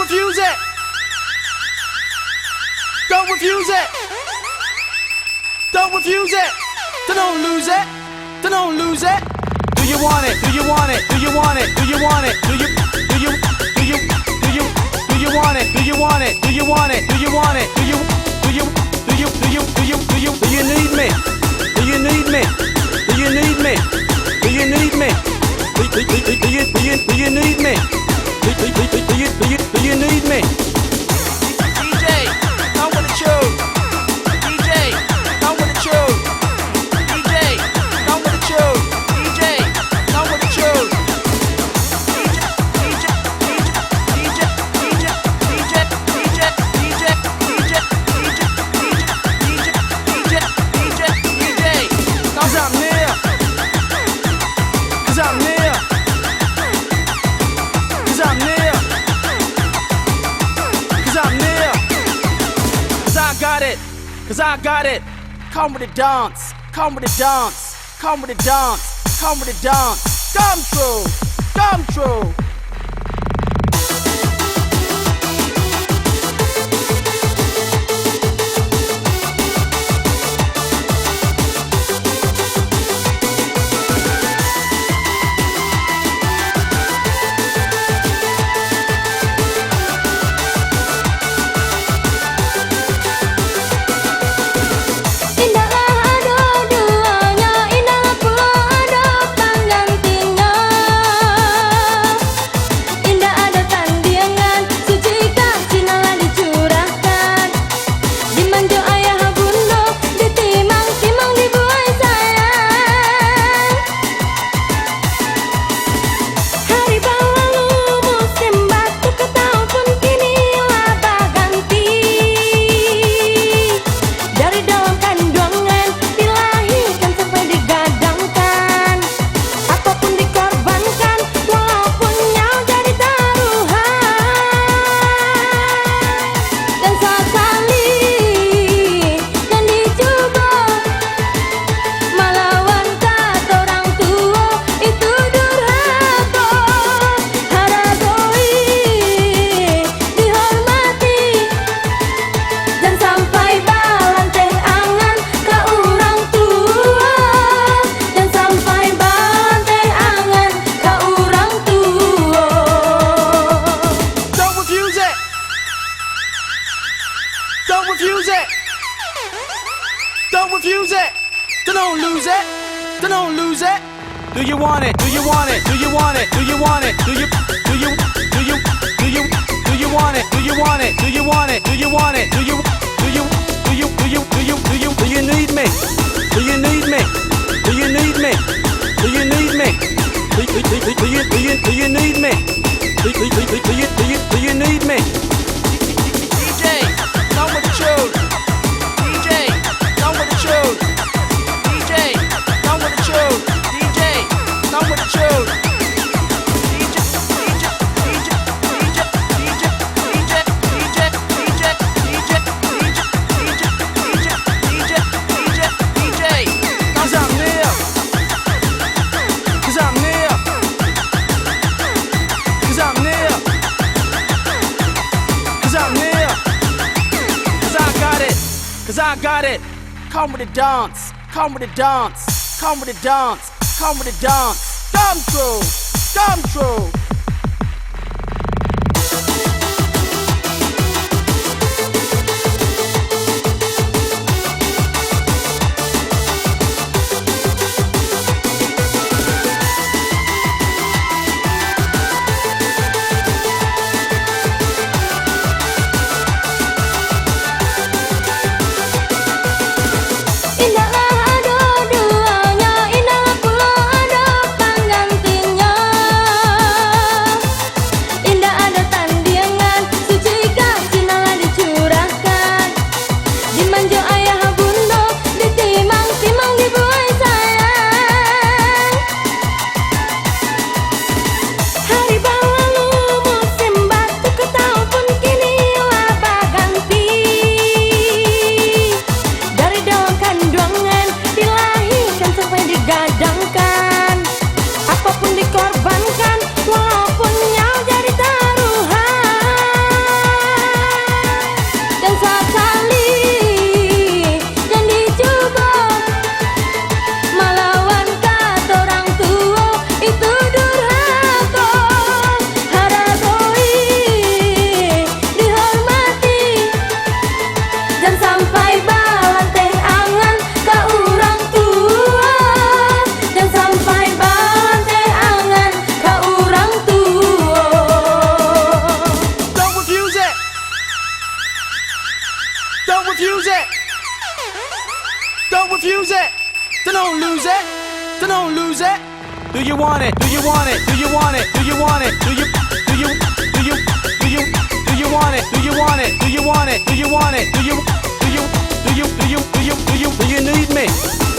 refuse it. Don't refuse it. Don't refuse it. Don't lose it. Don't lose it. Do you want it? Do you want it? Do you want it? Do you want it? Do you want it? Do you want it? Do you want it? Do you want it? Do you need me? Do you need me? Do you need me? Do you need me? Do you need me? Do you need me? DJ, come with the truth. DJ, come with the truth. DJ, come with the truth. DJ, come with the truth. Cause I'm near. Cause I'm near. Cause I'm near. Cause I'm near. Cause I got it. Cause I got it. Come with the dance. Come with the dance. Come with the dance. Come with the dance. Come true. Come true. Don't refuse it. Don't refuse it. Don't lose it. Don't lose it. Do you want it? Do you want it? Do you want it? Do you want it? Do you want it? Do you want it? Do you want it? Do you want it? Do you need me? Do you need me? Do you need me? Do you need me? Do you need me? Do you need me? DJ, come with the truth. DJ, come with the truth. DJ, come with the truth. DJ, come with the truth. Cause I got it. Come with the dance. Come with the dance. Come with the dance. Come with the dance. Come true. Come true. Don't lose it. Don't lose it. Do you want it? Do you want it? Do you want it? Do you want it? Do you want it? Do you want it? Do you want it? Do you want it? Do you need me?